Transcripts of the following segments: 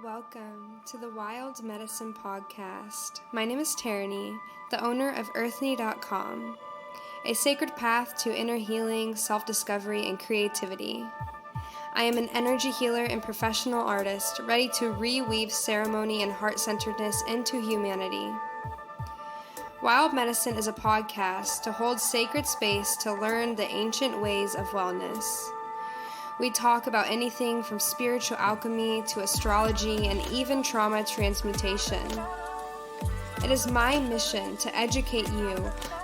Welcome to the Wild Medicine Podcast. My name is Tarani, the owner of Earthly.com, a sacred path to inner healing, self-discovery, and creativity. I am an energy healer and professional artist ready to reweave ceremony and heart-centeredness into humanity. Wild Medicine is a podcast to hold sacred space to learn the ancient ways of wellness. We talk about anything from spiritual alchemy to astrology and even trauma transmutation. It is my mission to educate you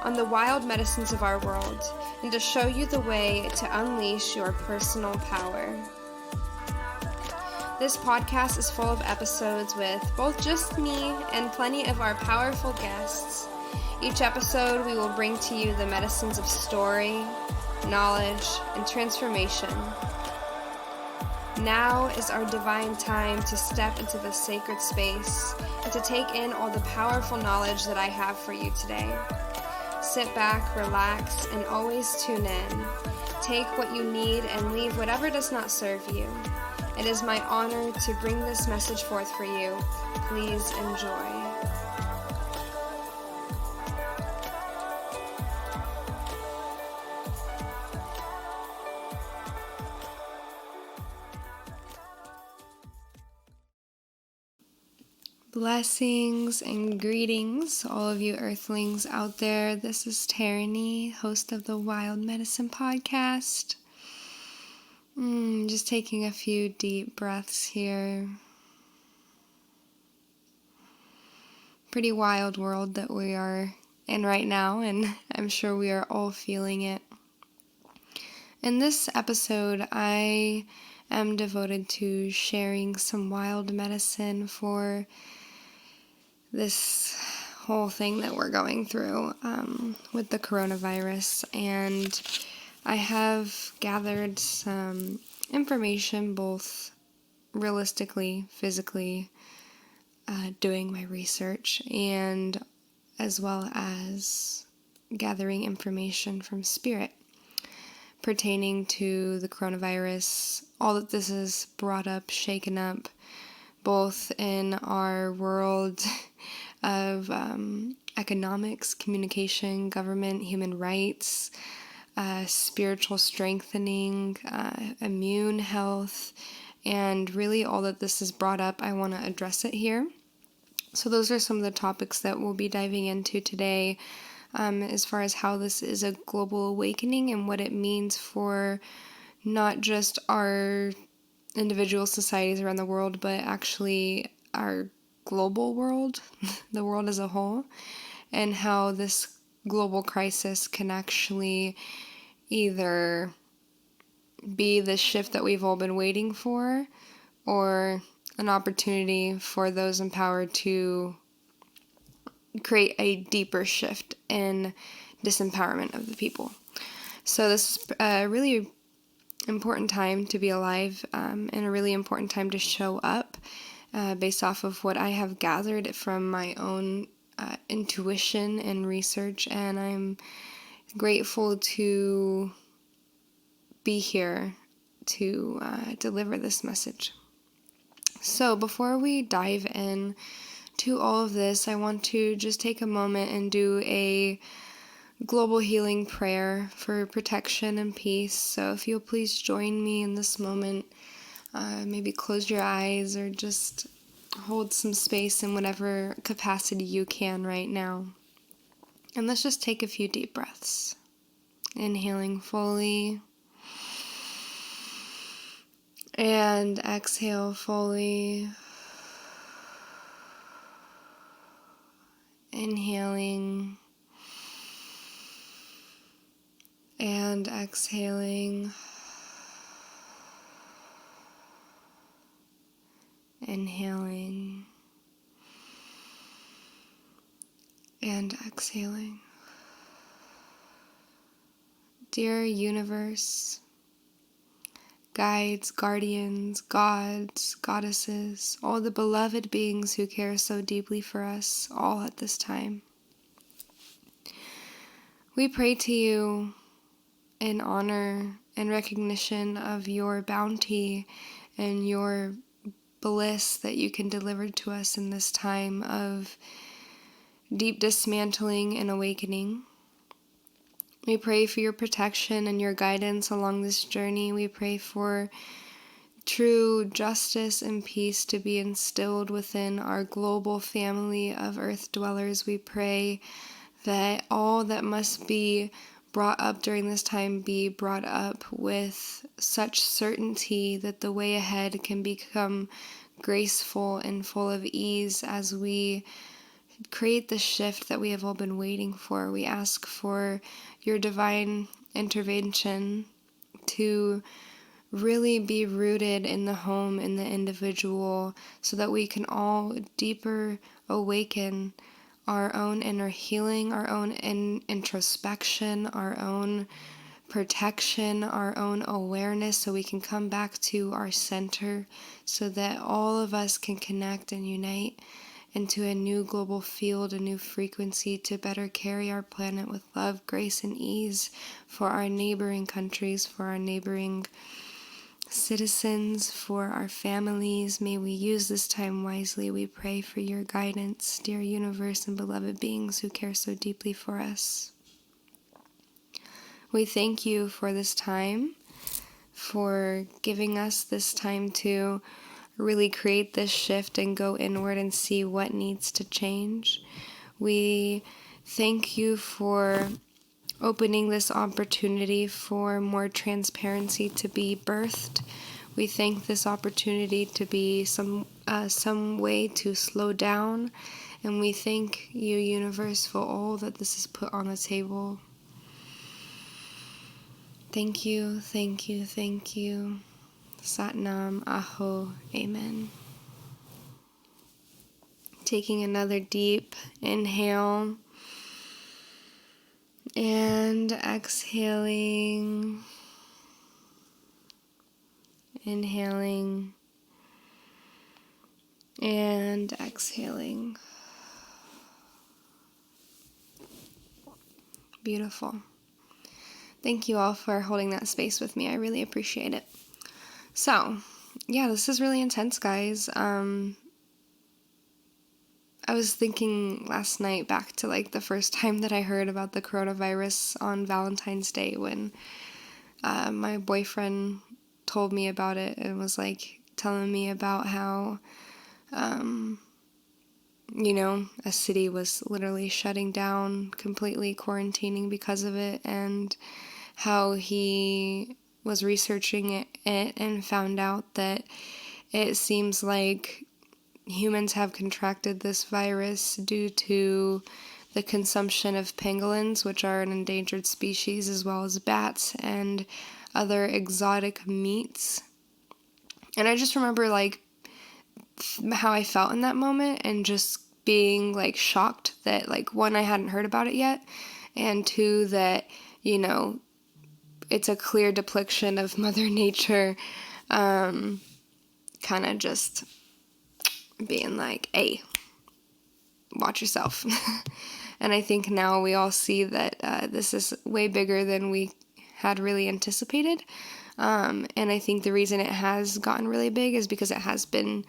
on the wild medicines of our world and to show you the way to unleash your personal power. This podcast is full of episodes with both just me and plenty of our powerful guests. Each episode we will bring to you the medicines of story, knowledge, and transformation. Now is our divine time to step into the sacred space and to take in all the powerful knowledge that I have for you today. Sit back, relax, and always tune in. Take what you need and leave whatever does not serve you. It is my honor to bring this message forth for you. Please enjoy. Blessings and greetings, all of you Earthlings out there. This is Tarani, host of the Wild Medicine Podcast. Just taking a few deep breaths here. Pretty wild world that we are in right now, and I'm sure we are all feeling it. In this episode, I am devoted to sharing some wild medicine for this whole thing that we're going through with the coronavirus, and I have gathered some information both realistically, physically, doing my research, and as well as gathering information from spirit pertaining to the coronavirus, all that this has brought up, shaken up, both in our world of economics, communication, government, human rights, spiritual strengthening, immune health, and really all that this has brought up, I want to address it here. So those are some of the topics that we'll be diving into today, as far as how this is a global awakening and what it means for not just our individual societies around the world, but actually our global world, the world as a whole, and how this global crisis can actually either be the shift that we've all been waiting for, or an opportunity for those in power to create a deeper shift in disempowerment of the people. So this is a really important time to be alive, and a really important time to show up based off of what I have gathered from my own intuition and research, and I'm grateful to be here to deliver this message. So before we dive in to all of this, I want to just take a moment and do a global healing prayer for protection and peace. So if you'll please join me in this moment, maybe close your eyes or just hold some space in whatever capacity you can right now. And let's just take a few deep breaths. Inhaling fully and exhale fully. Inhaling and exhaling. Inhaling and exhaling. Dear universe, guides, guardians, gods, goddesses, all the beloved beings who care so deeply for us all at this time, we pray to you in honor and recognition of your bounty and your bliss that you can deliver to us in this time of deep dismantling and awakening. We pray for your protection and your guidance along this journey. We pray for true justice and peace to be instilled within our global family of earth dwellers. We pray that all that must be brought up during this time be brought up with such certainty that the way ahead can become graceful and full of ease as we create the shift that we have all been waiting for. We ask for your divine intervention to really be rooted in the home, in the individual, so that we can all deeper awaken our own inner healing, our own introspection, our own protection, our own awareness, so we can come back to our center, so that all of us can connect and unite into a new global field, a new frequency to better carry our planet with love, grace, and ease for our neighboring countries, for our neighboring citizens, for our families. May we use this time wisely. We pray for your guidance, dear universe and beloved beings who care so deeply for us. We thank you for this time, for giving us this time to really create this shift and go inward and see what needs to change. We thank you for opening this opportunity for more transparency to be birthed. We thank this opportunity to be some way to slow down, and we thank you, universe, for all that this is put on the table. Thank you, thank you, thank you. Satnam, Aho, Amen. Taking another deep inhale. And exhaling, inhaling, and exhaling. Beautiful. Thank you all for holding that space with me. I really appreciate it. So, yeah, this is really intense, guys. I was thinking last night back to like the first time that I heard about the coronavirus on Valentine's Day when my boyfriend told me about it and was like telling me about how, a city was literally shutting down, completely quarantining because of it, and how he was researching it and found out that it seems like humans have contracted this virus due to the consumption of pangolins, which are an endangered species, as well as bats and other exotic meats. And I just remember like how I felt in that moment and just being like shocked that like, one, I hadn't heard about it yet, and two, that, it's a clear depiction of Mother Nature kind of just being like, hey, watch yourself. And I think now we all see that this is way bigger than we had really anticipated. And I think the reason it has gotten really big is because it has been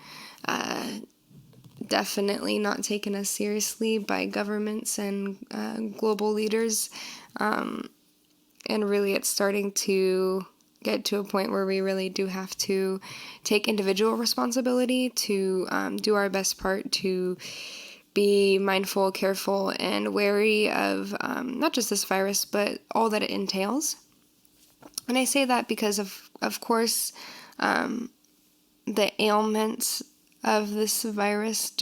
definitely not taken as seriously by governments and global leaders. And really it's starting to get to a point where we really do have to take individual responsibility to do our best part to be mindful, careful, and wary of not just this virus, but all that it entails. And I say that because of course, the ailments of this virus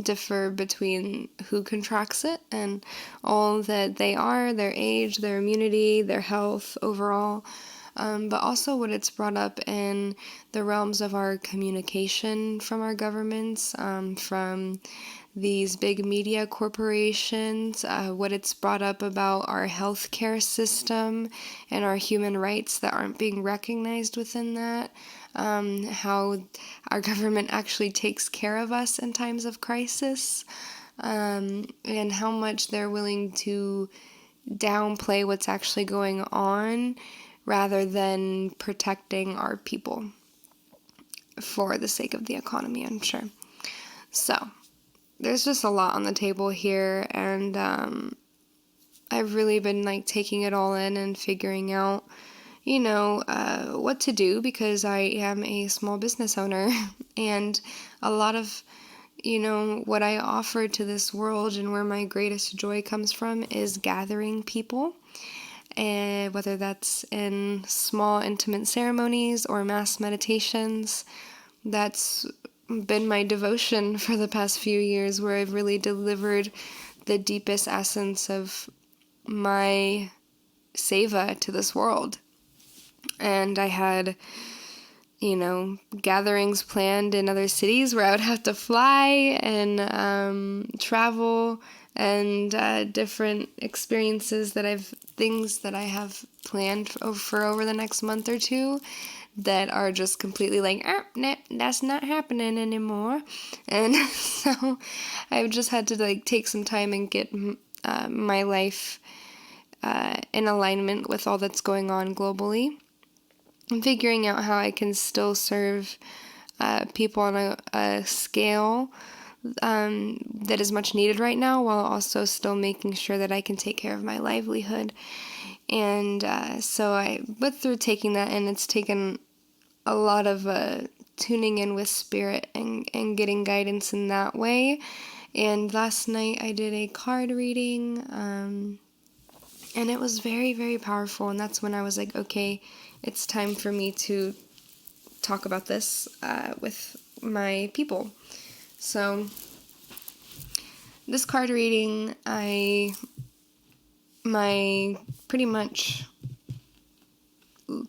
differ between who contracts it and all that they are, their age, their immunity, their health overall. But also what it's brought up in the realms of our communication from our governments, from these big media corporations, what it's brought up about our healthcare system and our human rights that aren't being recognized within that, how our government actually takes care of us in times of crisis, and how much they're willing to downplay what's actually going on rather than protecting our people. for the sake of the economy, I'm sure. So there's just a lot on the table here, and I've really been like taking it all in and figuring out, what to do, because I am a small business owner and a lot of, what I offer to this world and where my greatest joy comes from is gathering people, and whether that's in small intimate ceremonies or mass meditations. That's been my devotion for the past few years, where I've really delivered the deepest essence of my seva to this world. And I had, gatherings planned in other cities where I would have to fly and travel, and different experiences things that I have planned for over the next month or two that are just completely like, nah, that's not happening anymore. And so I've just had to take some time and get my life in alignment with all that's going on globally. I'm figuring out how I can still serve people on a scale that is much needed right now, while also still making sure that I can take care of my livelihood. And so I went through taking that, and it's taken a lot of tuning in with spirit and getting guidance in that way. And last night I did a card reading, and it was very, very powerful. And that's when I was like, okay, it's time for me to talk about this with my people. So this card reading, my pretty much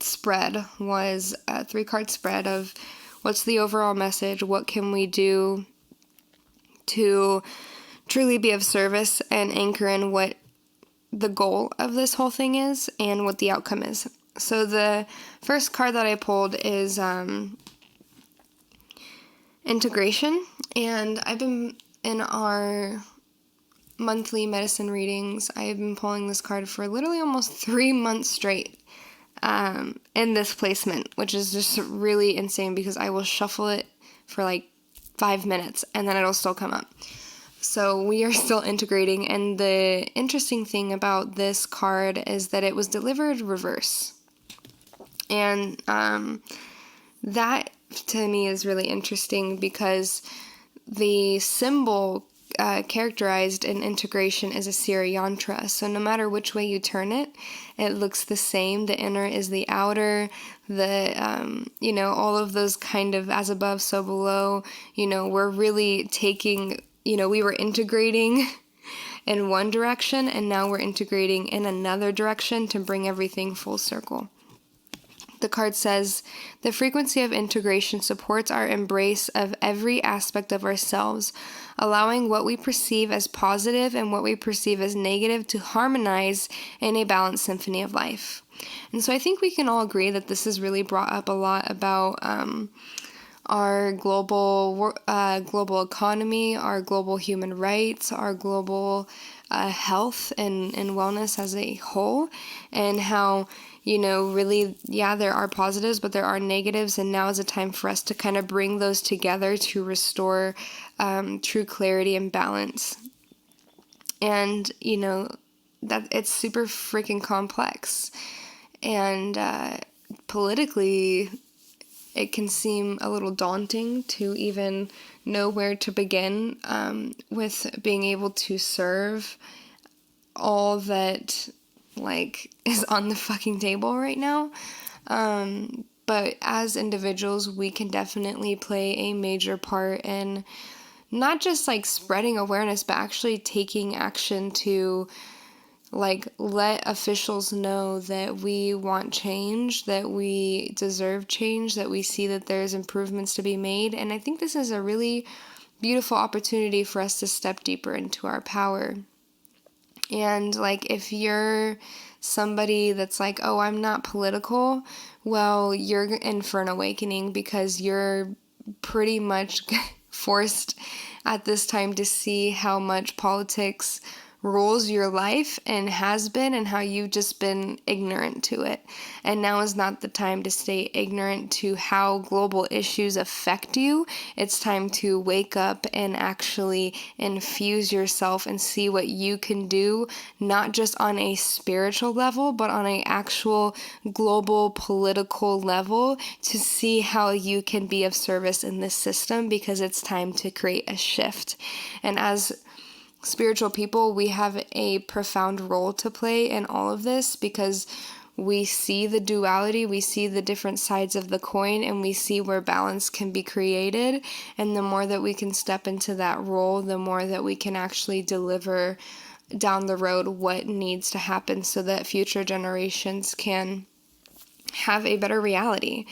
spread was a 3-card spread of what's the overall message, what can we do to truly be of service and anchor in what the goal of this whole thing is and what the outcome is. So the first card that I pulled is integration, and I've been in our monthly medicine readings, I've been pulling this card for literally almost 3 months straight in this placement, which is just really insane because I will shuffle it for like 5 minutes and then it'll still come up. So we are still integrating, and the interesting thing about this card is that it was delivered reverse. And that to me is really interesting because the symbol characterized in integration is a Siri yantra. So no matter which way you turn it, it looks the same. The inner is the outer, all of those kind of as above, so below, we're really taking, we were integrating in one direction, and now we're integrating in another direction to bring everything full circle. The card says, the frequency of integration supports our embrace of every aspect of ourselves, allowing what we perceive as positive and what we perceive as negative to harmonize in a balanced symphony of life. And so I think we can all agree that this has really brought up a lot about our global economy, our global human rights, our global health and wellness as a whole, and how, really, there are positives, but there are negatives, and now is a time for us to kind of bring those together to restore true clarity and balance. And, that it's super freaking complex. And politically, it can seem a little daunting to even know where to begin with being able to serve all that is on the fucking table right now. But as individuals, we can definitely play a major part in not just spreading awareness, but actually taking action to let officials know that we want change, that we deserve change, that we see that there's improvements to be made. And I think this is a really beautiful opportunity for us to step deeper into our power. And if you're somebody that's oh, I'm not political, well, you're in for an awakening, because you're pretty much forced at this time to see how much politics rules your life and has been, and how you've just been ignorant to it. And now is not the time to stay ignorant to how global issues affect you. It's time to wake up and actually infuse yourself and see what you can do, not just on a spiritual level, but on an actual global political level, to see how you can be of service in this system, because it's time to create a shift. And as spiritual people, we have a profound role to play in all of this, because we see the duality, we see the different sides of the coin, and we see where balance can be created. And the more that we can step into that role, the more that we can actually deliver down the road what needs to happen so that future generations can have a better reality.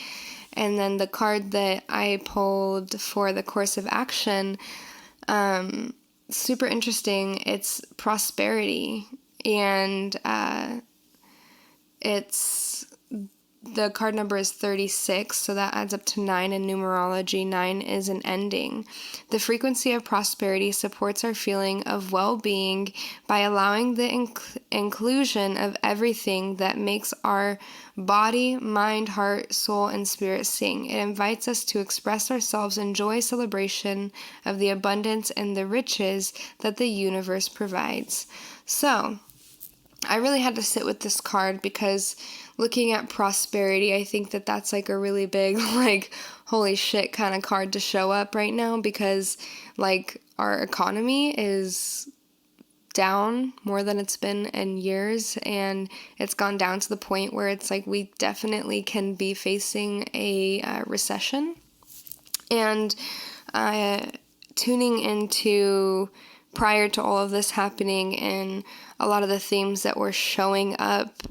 And then the card that I pulled for the course of action, super interesting. It's prosperity, and the card number is 36, so that adds up to 9 in numerology. 9 is an ending. The frequency of prosperity supports our feeling of well-being by allowing the inclusion of everything that makes our body, mind, heart, soul, and spirit sing. It invites us to express ourselves in joy, celebration of the abundance and the riches that the universe provides. So, I really had to sit with this card, because looking at prosperity, I think that that's like a really big, like, holy shit kind of card to show up right now, because like our economy is down more than it's been in years, and it's gone down to the point where it's like we definitely can be facing a recession. And tuning into prior to all of this happening, and a lot of the themes that were showing up,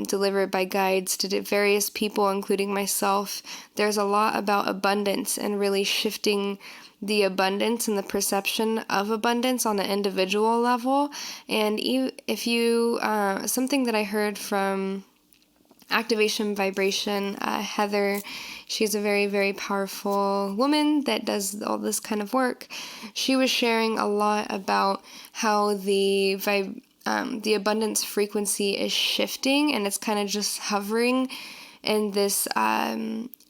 delivered by guides to various people, including myself, there's a lot about abundance and really shifting the abundance and the perception of abundance on an individual level. And if you, something that I heard from Activation Vibration, Heather, she's a very, very powerful woman that does all this kind of work. She was sharing a lot about how the abundance frequency is shifting, and it's kind of just hovering in this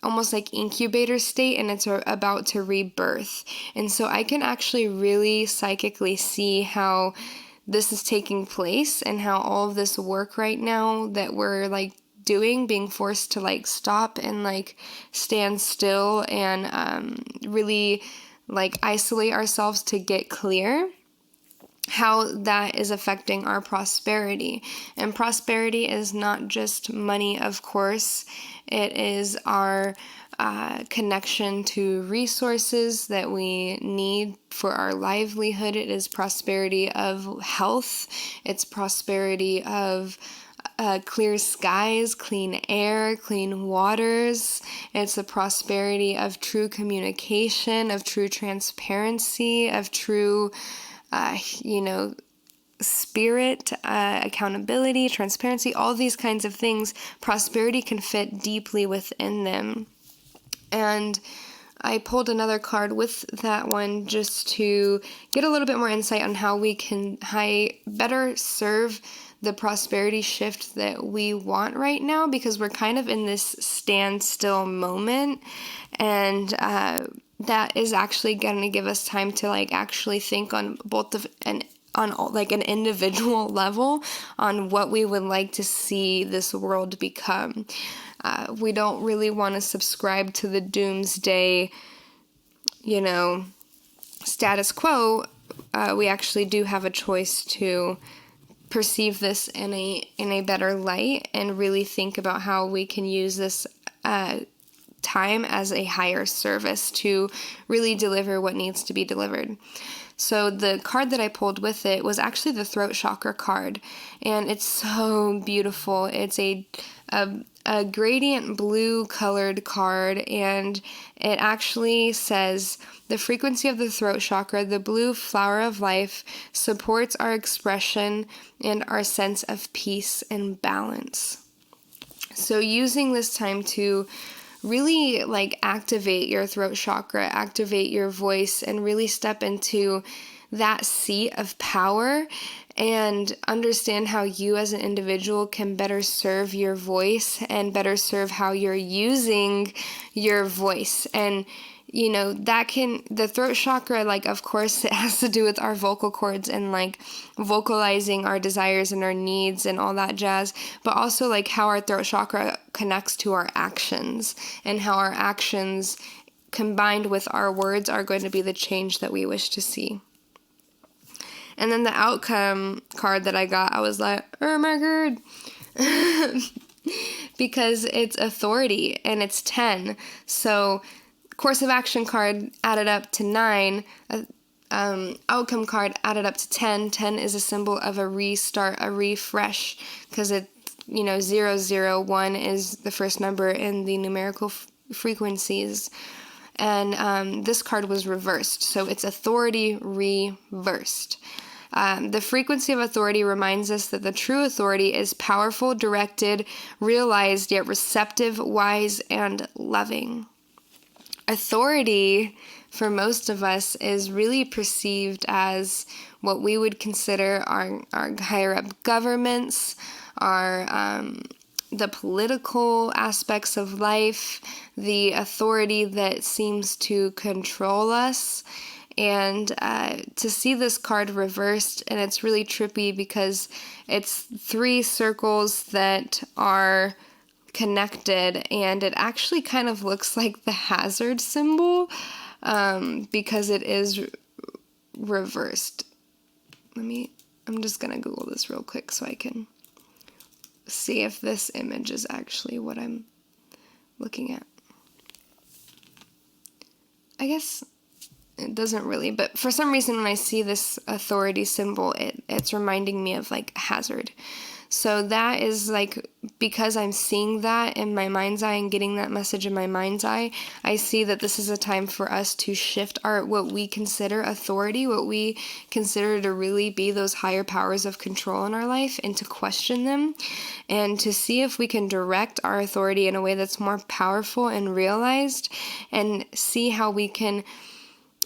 almost like incubator state, and it's about to rebirth. And so I can actually really psychically see how this is taking place, and how all of this work right now that we're like being forced to like stop and like stand still and really like isolate ourselves to get clear, how that is affecting our prosperity. And prosperity is not just money, of course. It is our connection to resources that we need for our livelihood. It is prosperity of health. It's prosperity of clear skies, clean air, clean waters. It's the prosperity of true communication, of true transparency, of true, spirit, accountability, transparency, all these kinds of things. Prosperity can fit deeply within them. And I pulled another card with that one just to get a little bit more insight on how we can better serve the prosperity shift that we want right now, because we're kind of in this standstill moment, and that is actually going to give us time to like actually think on on like an individual level on what we would like to see this world become. We don't really want to subscribe to the doomsday, status quo. We actually do have a choice to perceive this in a better light, and really think about how we can use this time as a higher service to really deliver what needs to be delivered. So the card that I pulled with it was actually the throat chakra card, and it's so beautiful. It's a gradient blue colored card, and it actually says, the frequency of the throat chakra, the blue flower of life, supports our expression and our sense of peace and balance. So using this time to really like activate your throat chakra, activate your voice, and really step into that seat of power and understand how you as an individual can better serve your voice and better serve how you're using your voice. And the throat chakra, like, of course, it has to do with our vocal cords and like vocalizing our desires and our needs and all that jazz, but also like how our throat chakra connects to our actions, and how our actions combined with our words are going to be the change that we wish to see. And then the outcome card that I got, I was like, oh my god. Because it's authority and it's 10. So course of action card added up to 9. Outcome card added up to 10. 10 is a symbol of a restart, a refresh, because 001 is the first number in the numerical frequencies. And this card was reversed, so it's authority reversed. The frequency of authority reminds us that the true authority is powerful, directed, realized, yet receptive, wise, and loving. Authority, for most of us, is really perceived as what we would consider our higher-up governments, the political aspects of life, the authority that seems to control us. And to see this card reversed, and it's really trippy because it's 3 circles that are connected, and it actually kind of looks like the hazard symbol because it is reversed. I'm just gonna Google this real quick so I can see if this image is actually what I'm looking at. I guess it doesn't really, but for some reason when I see this authority symbol, it's reminding me of like hazard. So that is like, because I'm seeing that in my mind's eye and getting that message in my mind's eye, I see that this is a time for us to shift what we consider authority, what we consider to really be those higher powers of control in our life, and to question them, and to see if we can direct our authority in a way that's more powerful and realized, and see how we can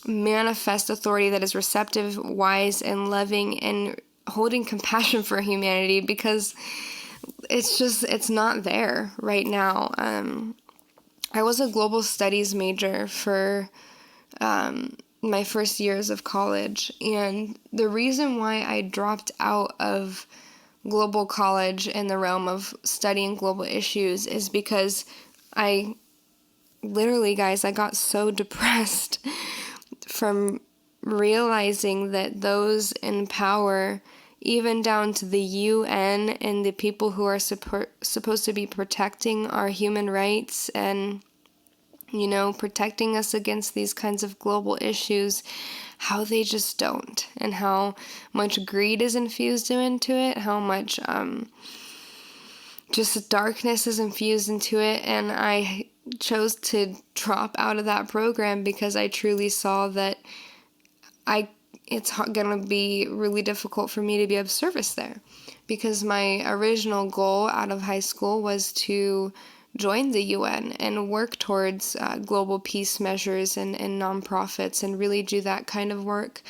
manifest authority that is receptive, wise, and loving, and holding compassion for humanity, because it's not there right now. I was a global studies major for my first years of college, and the reason why I dropped out of global college in the realm of studying global issues is because I got so depressed from realizing that those in power, even down to the UN and the people who are supposed to be protecting our human rights and, protecting us against these kinds of global issues, how they just don't, and how much greed is infused into it, how much just darkness is infused into it. And I chose to drop out of that program because I truly saw that it's going to be really difficult for me to be of service there, because my original goal out of high school was to join the UN and work towards global peace measures and nonprofits and really do that kind of work.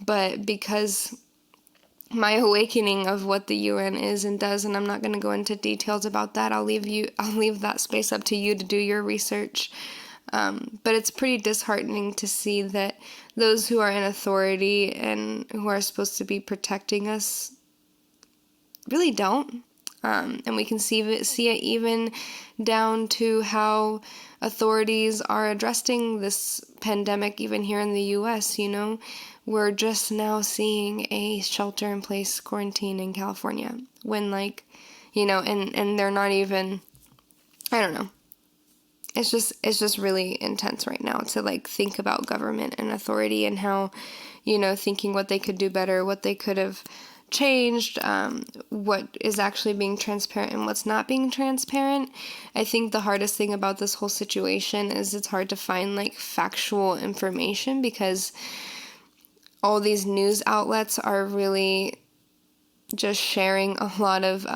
But because my awakening of what the UN is and does, and I'm not going to go into details about that, I'll leave that space up to you to do your research. But it's pretty disheartening to see that those who are in authority and who are supposed to be protecting us really don't. And we can see it even down to how authorities are addressing this pandemic, even here in the U.S., We're just now seeing a shelter-in-place quarantine in California when, and they're not even, I don't know. It's just really intense right now to think about government and authority and how, thinking what they could do better, what they could have changed, what is actually being transparent and what's not being transparent. I think the hardest thing about this whole situation is it's hard to find factual information, because all these news outlets are really just sharing a lot of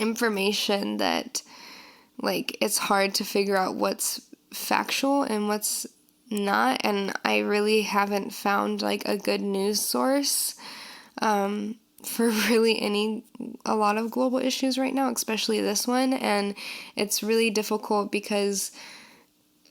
information that it's hard to figure out what's factual and what's not, and I really haven't found a good news source for really a lot of global issues right now, especially this one. And it's really difficult because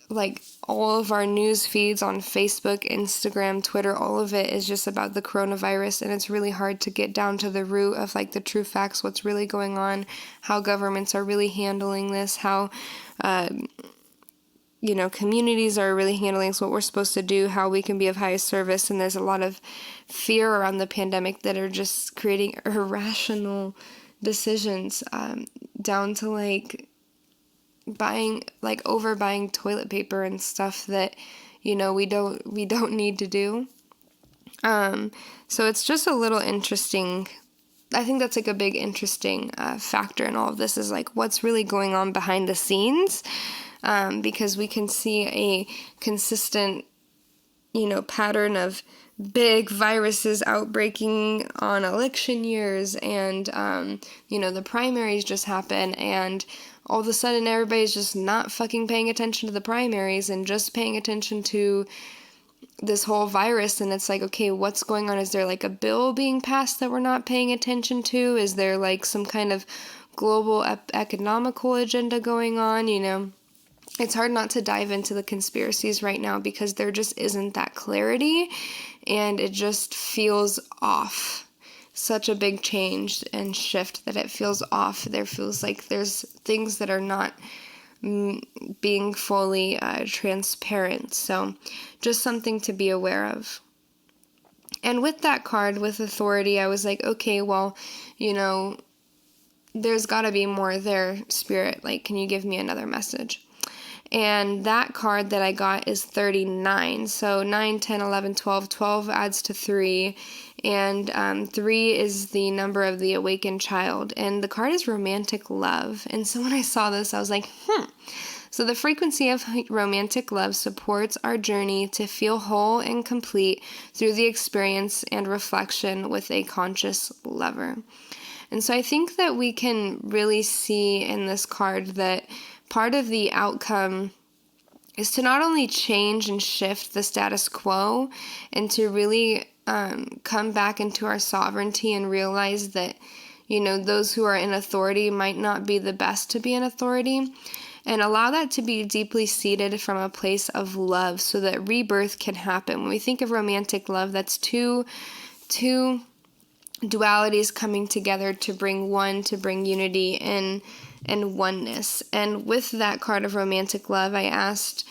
like all of our news feeds on Facebook, Instagram, Twitter, all of it is just about the coronavirus, and it's really hard to get down to the root of like the true facts, what's really going on, how governments are really handling this, how communities are really handling what we're supposed to do, how we can be of highest service. And there's a lot of fear around the pandemic that are just creating irrational decisions, down to like overbuying toilet paper and stuff that we don't need to do. So it's just a little interesting. I think that's like a big interesting factor in all of this, is like what's really going on behind the scenes, because we can see a consistent pattern of big viruses outbreaking on election years, and the primaries just happen, and all of a sudden everybody's just not fucking paying attention to the primaries and just paying attention to this whole virus. And it's like, okay, what's going on? Is there like a bill being passed that we're not paying attention to? Is there like some kind of global economical agenda going on? It's hard not to dive into the conspiracies right now because there just isn't that clarity, and it just feels off. Such a big change and shift that it feels off. There feels like there's things that are not being fully transparent. So just something to be aware of. And with that card, with authority, I was like, okay, well, there's got to be more there, Spirit. Like, can you give me another message? And that card that I got is 39. So 9, 10, 11, 12. 12 adds to 3. And 3 is the number of the awakened child. And the card is romantic love. And so when I saw this, I was like, So the frequency of romantic love supports our journey to feel whole and complete through the experience and reflection with a conscious lover. And so I think that we can really see in this card that part of the outcome is to not only change and shift the status quo, and to really come back into our sovereignty and realize that, those who are in authority might not be the best to be in authority, and allow that to be deeply seated from a place of love so that rebirth can happen. When we think of romantic love, that's two dualities coming together to bring unity and oneness. And with that card of romantic love, I asked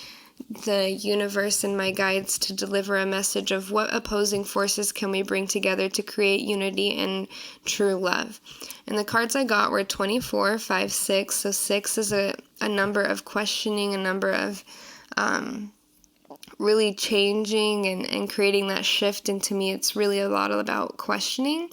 the universe and my guides to deliver a message of what opposing forces can we bring together to create unity and true love. And the cards I got were 24, 5, 6. So 6 is a number of questioning, a number of really changing and creating that shift. And to me, it's really a lot about questioning.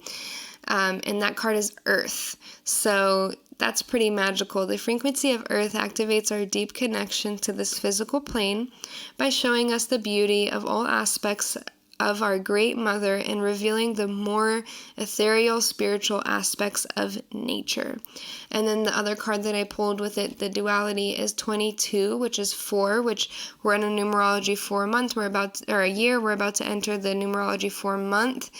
And that card is Earth. So that's pretty magical. The frequency of Earth activates our deep connection to this physical plane by showing us the beauty of all aspects of our Great Mother and revealing the more ethereal spiritual aspects of nature. And then the other card that I pulled with it, the duality, is 22, which is 4, which we're in a numerology 4 month. A year. We're about to enter the numerology 4 month.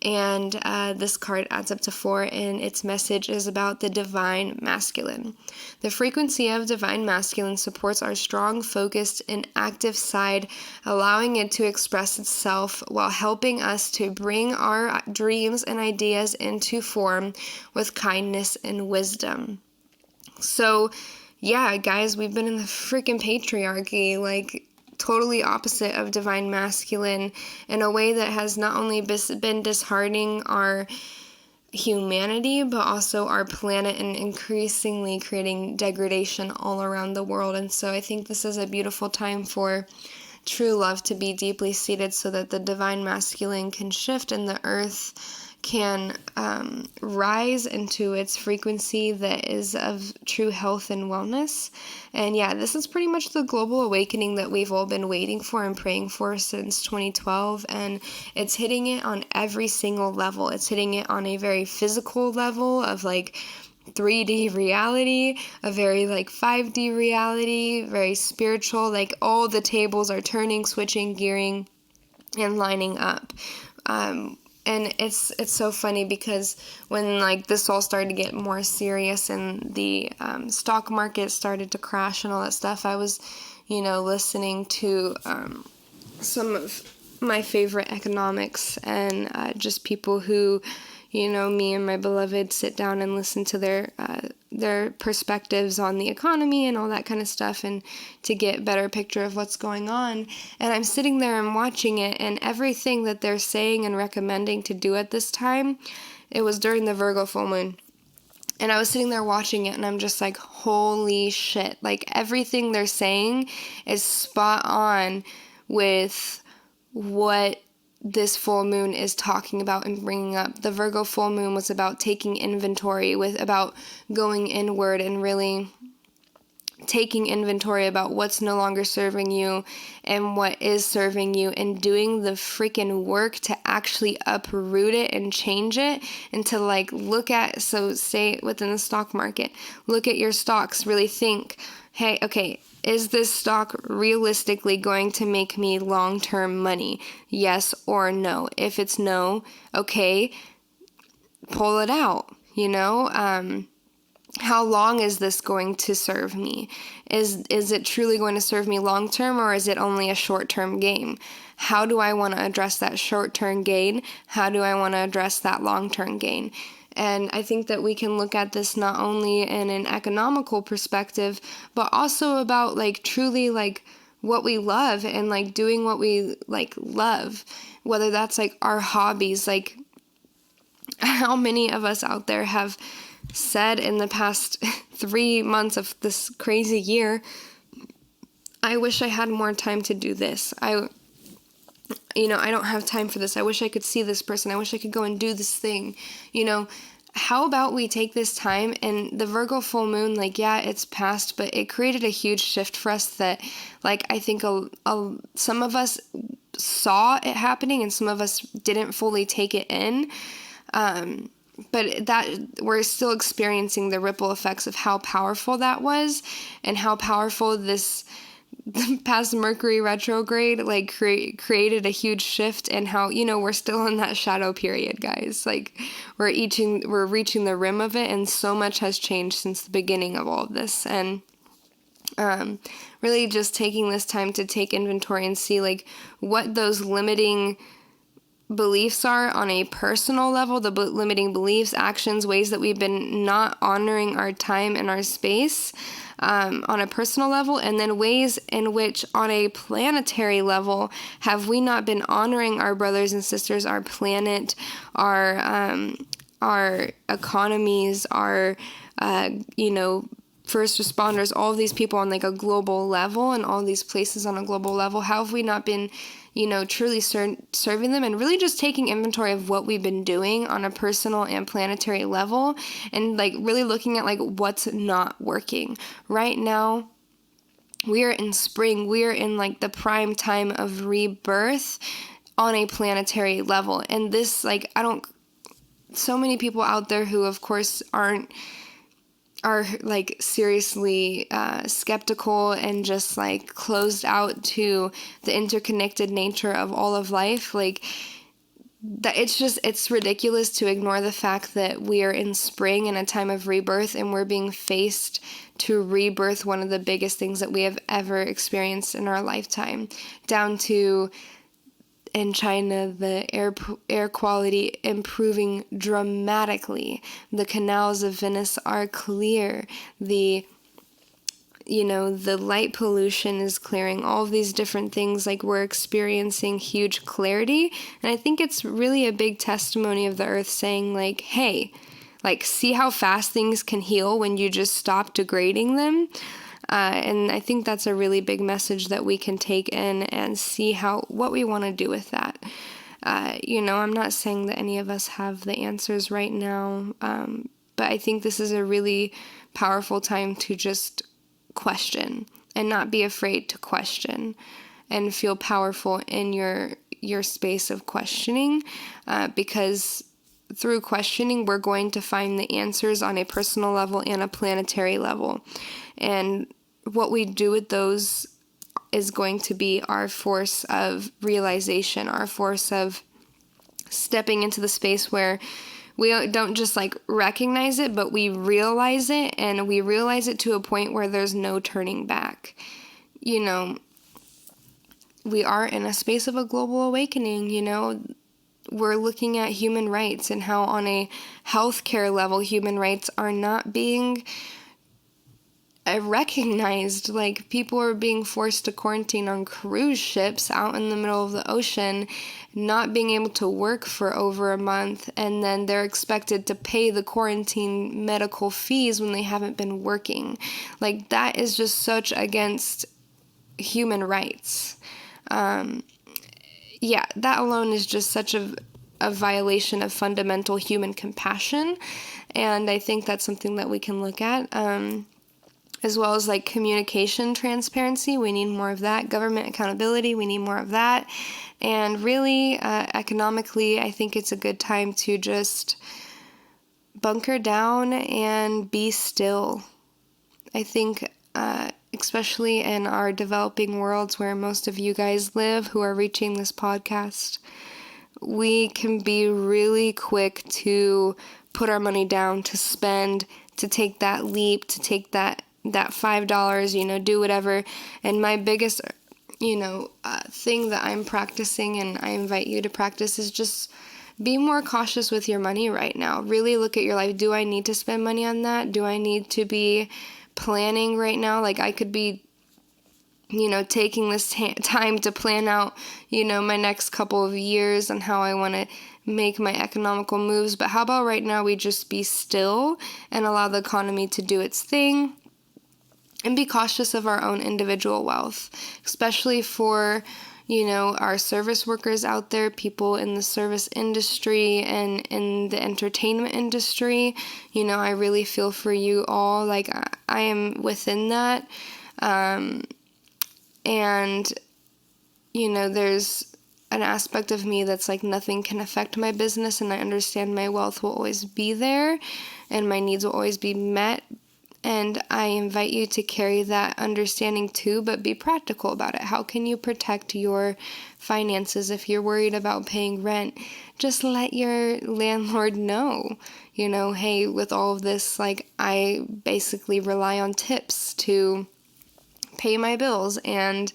And this card adds up to 4, and its message is about the divine masculine. The frequency of divine masculine supports our strong, focused, and active side, allowing it to express itself while helping us to bring our dreams and ideas into form with kindness and wisdom. So, yeah, guys, we've been in the freaking patriarchy, like, totally opposite of divine masculine, in a way that has not only been disheartening our humanity, but also our planet, and increasingly creating degradation all around the world. And so I think this is a beautiful time for true love to be deeply seated so that the divine masculine can shift and the earth can rise into its frequency that is of true health and wellness. And yeah, this is pretty much the global awakening that we've all been waiting for and praying for since 2012, and it's hitting it on every single level. It's hitting it on a very physical level of like 3D reality, a very like 5D reality, very spiritual, like all the tables are turning, switching, gearing, and lining up. And it's so funny because when like this all started to get more serious and the stock market started to crash and all that stuff, I was, listening to some of my favorite economics and just people who, me and my beloved sit down and listen to their perspectives on the economy and all that kind of stuff, and to get a better picture of what's going on. And I'm sitting there and watching it, and everything that they're saying and recommending to do at this time, it was during the Virgo full moon. And I was sitting there watching it, and I'm just like, holy shit. Like, everything they're saying is spot on with what this full moon is talking about and bringing up. The Virgo full moon was about taking inventory, about going inward and really taking inventory about what's no longer serving you and what is serving you, and doing the freaking work to actually uproot it and change it, and to like look at, so say within the stock market, look at your stocks, really think, hey, okay, is this stock realistically going to make me long-term money? Yes or no? If it's no, okay, pull it out, how long is this going to serve me? Is it truly going to serve me long term, or is it only a short term gain? How do I want to address that short term gain? How do I want to address that long term gain? And I think that we can look at this not only in an economical perspective, but also about like truly like what we love and like doing what we like love, whether that's like our hobbies. Like, how many of us out there have said in the past 3 months of this crazy year, I wish I had more time to do this. I don't have time for this. I wish I could see this person. I wish I could go and do this thing. How about we take this time? And the Virgo full moon, like, yeah, it's past, but it created a huge shift for us that, like, I think some of us saw it happening and some of us didn't fully take it in. But that we're still experiencing the ripple effects of how powerful that was, and how powerful this past Mercury retrograde like created a huge shift, and how we're still in that shadow period, guys. Like, we're reaching the rim of it, and so much has changed since the beginning of all of this. And really just taking this time to take inventory and see like what those limiting beliefs are on a personal level, the limiting beliefs, actions, ways that we've been not honoring our time and our space on a personal level, and then ways in which on a planetary level have we not been honoring our brothers and sisters, our planet, our economies, our first responders, all of these people on like a global level, and all these places on a global level. How have we not been truly serving them, and really just taking inventory of what we've been doing on a personal and planetary level, and like really looking at like what's not working. Right now, we are in spring. We are in like the prime time of rebirth on a planetary level. And this, like, so many people out there who of course are like seriously skeptical and just like closed out to the interconnected nature of all of life. Like, that it's ridiculous to ignore the fact that we are in spring in a time of rebirth, and we're being faced to rebirth one of the biggest things that we have ever experienced in our lifetime, down to in China, the air quality improving dramatically. The canals of Venice are clear. The light pollution is clearing. All of these different things, like, we're experiencing huge clarity. And I think it's really a big testimony of the earth saying, like, hey, like, see how fast things can heal when you just stop degrading them. And I think that's a really big message that we can take in and see what we want to do with that. I'm not saying that any of us have the answers right now, but I think this is a really powerful time to just question and not be afraid to question, and feel powerful in your space of questioning, because through questioning, we're going to find the answers on a personal level and a planetary level. And what we do with those is going to be our force of realization, our force of stepping into the space where we don't just like recognize it, but we realize it, and we realize it to a point where there's no turning back. You know, we are in a space of a global awakening, you know. We're looking at human rights and how on a healthcare level, human rights are not being recognized. Like, people are being forced to quarantine on cruise ships out in the middle of the ocean, not being able to work for over a month, and then they're expected to pay the quarantine medical fees when they haven't been working. Like, that is just such against human rights. That alone is just such a violation of fundamental human compassion, and I think that's something that we can look at. As well as like communication transparency, we need more of that. Government accountability, we need more of that. And really, economically, I think it's a good time to just bunker down and be still. I think, especially in our developing worlds where most of you guys live who are reaching this podcast, we can be really quick to put our money down, to spend, to take that leap, to take that $5, do whatever. And my biggest, thing that I'm practicing, and I invite you to practice, is just be more cautious with your money right now. Really look at your life. Do I need to spend money on that? Do I need to be planning right now? Like, I could be, taking this time to plan out, my next couple of years and how I want to make my economical moves. But how about right now we just be still and allow the economy to do its thing? And be cautious of our own individual wealth, especially for, our service workers out there, people in the service industry and in the entertainment industry. I really feel for you all. Like, I am within that. And, there's an aspect of me that's like, nothing can affect my business, and I understand my wealth will always be there and my needs will always be met. And I invite you to carry that understanding too, but be practical about it. How can you protect your finances if you're worried about paying rent? Just let your landlord know, hey, with all of this, like, I basically rely on tips to pay my bills. And,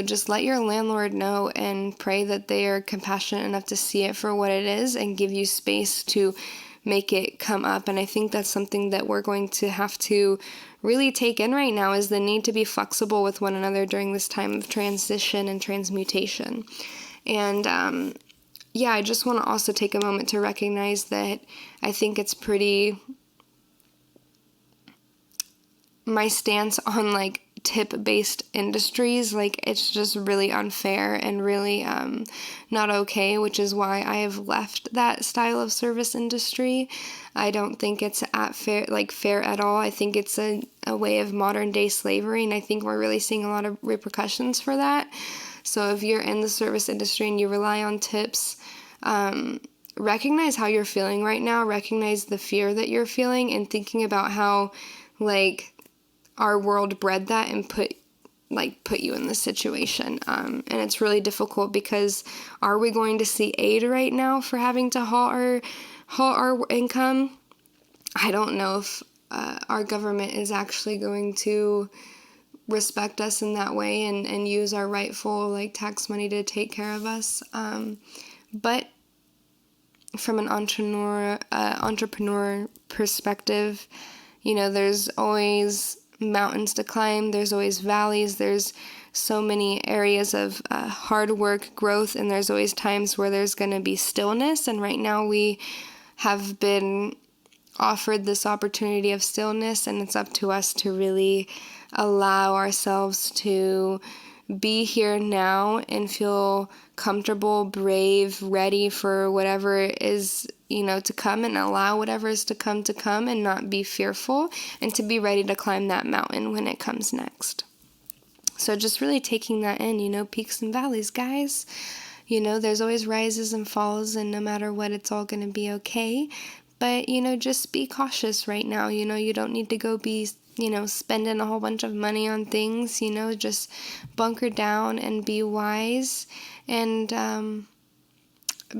just let your landlord know and pray that they are compassionate enough to see it for what it is and give you space to make it come up. And I think that's something that we're going to have to really take in right now, is the need to be flexible with one another during this time of transition and transmutation. And I just want to also take a moment to recognize that I think it's pretty, my stance on like tip-based industries, like, it's just really unfair and really not okay, which is why I have left that style of service industry. I don't think it's fair at all. I think it's a way of modern day slavery, and I think we're really seeing a lot of repercussions for that. So if you're in the service industry and you rely on tips, recognize how you're feeling right now, recognize the fear that you're feeling, and thinking about how, like, our world bred that and put you in this situation. And it's really difficult, because are we going to see aid right now for having to halt our income? I don't know if our government is actually going to respect us in that way and use our rightful tax money to take care of us. But from an entrepreneur perspective, there's always mountains to climb, there's always valleys, there's so many areas of hard work, growth, and there's always times where there's going to be stillness. And right now we have been offered this opportunity of stillness, and it's up to us to really allow ourselves to be here now and feel comfortable, brave, ready for whatever is to come, and allow whatever is to come, and not be fearful, and to be ready to climb that mountain when it comes next. So just really taking that in, peaks and valleys, guys. There's always rises and falls, and no matter what, it's all going to be okay. But, just be cautious right now. You don't need to go be, spending a whole bunch of money on things, just bunker down and be wise. And,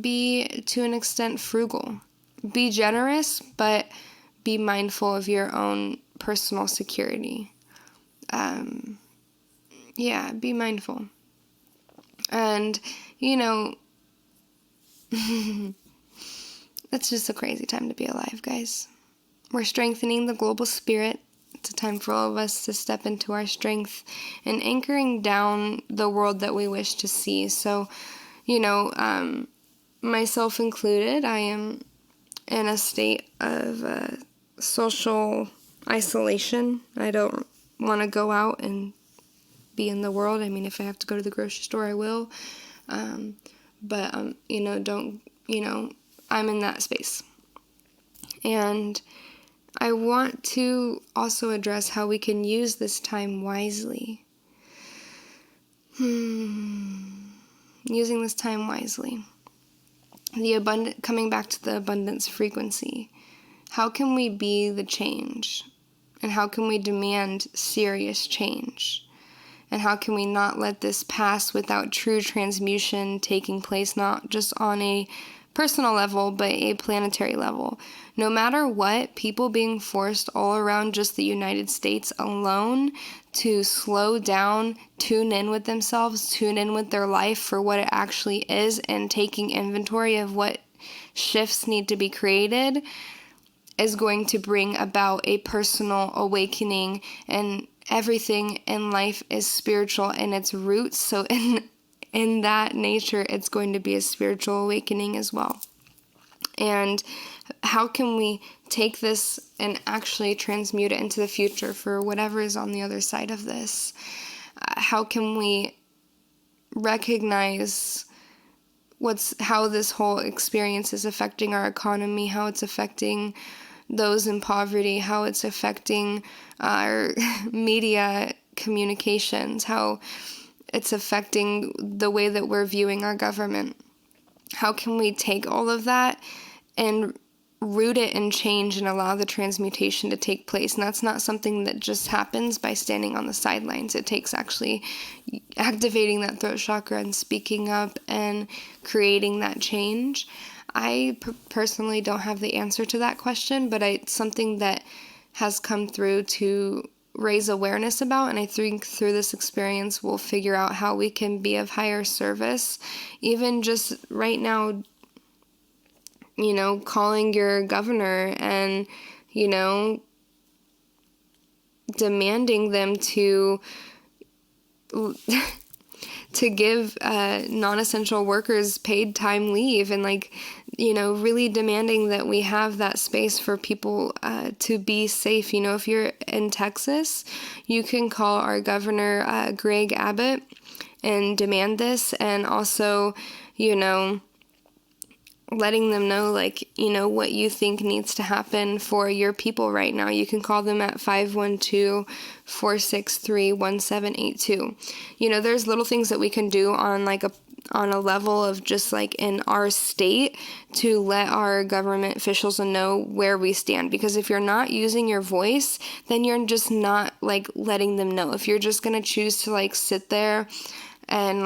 be, to an extent, frugal. Be generous, but be mindful of your own personal security. Be mindful. And, it's just a crazy time to be alive, guys. We're strengthening the global spirit. It's a time for all of us to step into our strength and anchoring down the world that we wish to see. So, myself included, I am in a state of social isolation. I don't want to go out and be in the world. I mean, if I have to go to the grocery store, I will. I'm in that space. And I want to also address how we can use this time wisely. Using this time wisely. Coming back to the abundance frequency. How can we be the change? And how can we demand serious change? And how can we not let this pass without true transmutation taking place, not just on a personal level, but a planetary level? No matter what, people being forced all around just the United States alone to slow down, tune in with themselves, tune in with their life for what it actually is, and taking inventory of what shifts need to be created is going to bring about a personal awakening, and everything in life is spiritual in its roots. So in that nature, it's going to be a spiritual awakening as well. And how can we take this and actually transmute it into the future for whatever is on the other side of this? How can we recognize how this whole experience is affecting our economy, how it's affecting those in poverty, how it's affecting our media communications, how it's affecting the way that we're viewing our government? How can we take all of that and root it in change and allow the transmutation to take place? And that's not something that just happens by standing on the sidelines. It takes actually activating that throat chakra and speaking up and creating that change. I personally don't have the answer to that question, but it's something that has come through to raise awareness about, and I think through this experience we'll figure out how we can be of higher service. Even just right now, calling your governor and, demanding them to give non-essential workers paid time leave, and really demanding that we have that space for people to be safe. If you're in Texas, you can call our governor, Greg Abbott, and demand this, and also, letting them know, what you think needs to happen for your people right now. You can call them at 512-463-1782. There's little things that we can do on a level of just in our state to let our government officials know where we stand. Because if you're not using your voice, then you're just not letting them know. If you're just going to choose to sit there and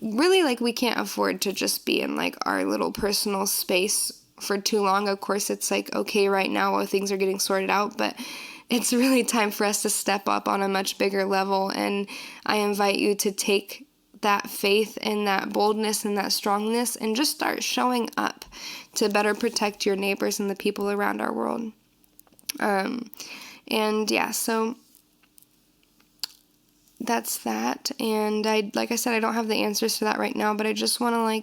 really, we can't afford to just be in, our little personal space for too long. Of course, it's, okay right now while things are getting sorted out, but it's really time for us to step up on a much bigger level, and I invite you to take that faith and that boldness and that strongness and just start showing up to better protect your neighbors and the people around our world. So that's that. And like I said, I don't have the answers to that right now, but I just want to